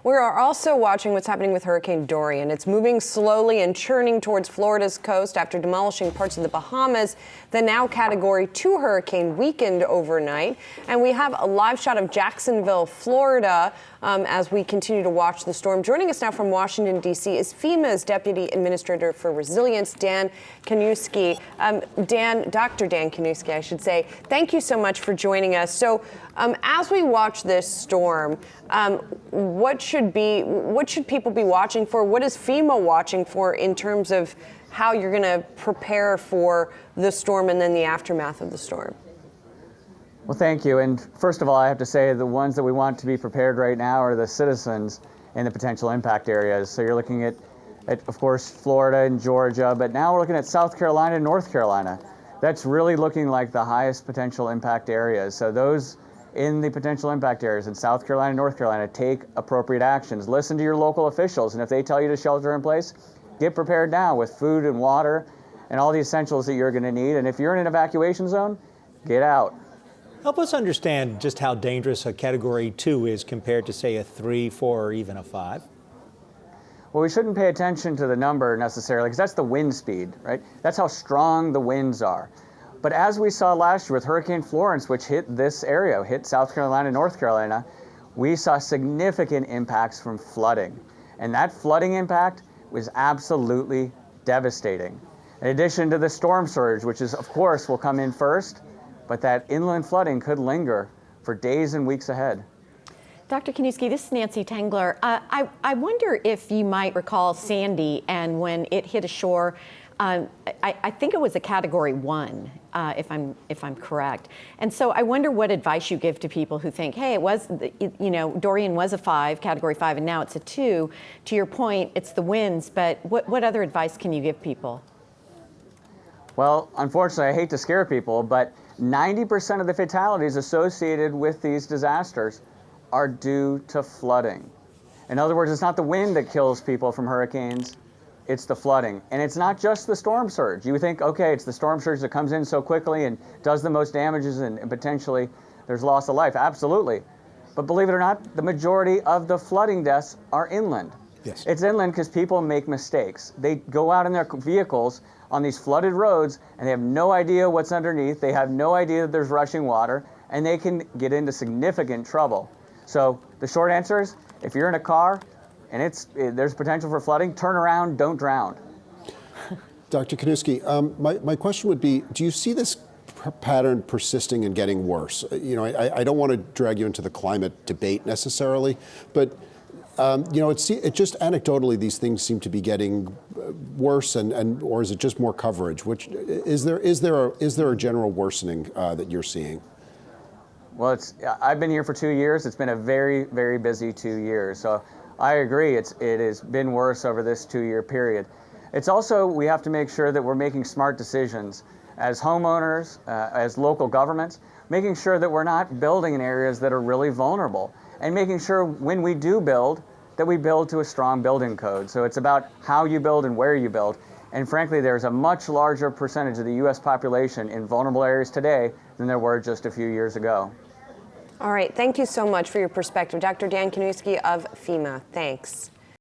We are also watching what's happening with Hurricane Dorian. It's moving slowly and churning towards Florida's coast after demolishing parts of the Bahamas. The now Category 2 hurricane weakened overnight. And we have a live shot of Jacksonville, Florida, as we continue to watch the storm. Joining us now from Washington, D.C. is FEMA's Deputy Administrator for Resilience, Dan Kaniewski. Dr. Dan Kaniewski, I should say. Thank you so much for joining us. So as we watch this storm, what should people be watching for? What is FEMA watching for in terms of how you're going to prepare for the storm and then the aftermath of the storm? Well, thank you. And first of all, I have to say the ones that we want to be prepared right now are the citizens in the potential impact areas. So you're looking at of course, Florida and Georgia, but now we're looking at South Carolina and North Carolina. That's really looking like the highest potential impact areas. So those in the potential impact areas in South Carolina and North Carolina, take appropriate actions. Listen to your local officials, and if they tell you to shelter in place, get prepared now with food and water and all the essentials that you're going to need. And if you're in an evacuation zone, get out. Help us understand just how dangerous a Category 2 is compared to, say, a 3, 4, or even a 5. Well, we shouldn't pay attention to the number necessarily, because that's the wind speed, right? That's how strong the winds are. But as we saw last year with Hurricane Florence, which hit this area, hit South Carolina and North Carolina, we saw significant impacts from flooding. And that flooding impact was absolutely devastating. In addition to the storm surge, which is, of course, will come in first, but that inland flooding could linger for days and weeks ahead. Dr. Kaniewski, this is Nancy Tengler. I wonder if you might recall Sandy, and when it hit ashore, I think it was a Category 1, if I'm correct. And so I wonder what advice you give to people who think, hey, Dorian was a 5, Category 5, and now it's a 2. To your point, it's the winds, but what other advice can you give people? Well, unfortunately, I hate to scare people, but 90% of the fatalities associated with these disasters are due to flooding. In other words, it's not the wind that kills people from hurricanes, it's the flooding. And it's not just the storm surge. You would think, okay, it's the storm surge that comes in so quickly and does the most damages and potentially there's loss of life. Absolutely. But believe it or not, the majority of the flooding deaths are inland. Yes. It's inland because people make mistakes. They go out in their vehicles on these flooded roads and they have no idea what's underneath. They have no idea that there's rushing water, and they can get into significant trouble. So the short answer is, if you're in a car and there's potential for flooding, turn around, don't drown. Dr. Kaniewski, my question would be, do you see this pattern persisting and getting worse? I don't want to drag you into the climate debate necessarily, but it just anecdotally, these things seem to be getting worse, or is it just more coverage? Which is there a general worsening that you're seeing? Well, I've been here for 2 years. It's been a very, very busy 2 years. So I agree, it has been worse over this 2-year period. It's also, we have to make sure that we're making smart decisions as homeowners, as local governments, making sure that we're not building in areas that are really vulnerable, and making sure when we do build, that we build to a strong building code. So it's about how you build and where you build. And frankly, there's a much larger percentage of the U.S. population in vulnerable areas today than there were just a few years ago. All right. Thank you so much for your perspective. Dr. Dan Kaniewski of FEMA. Thanks.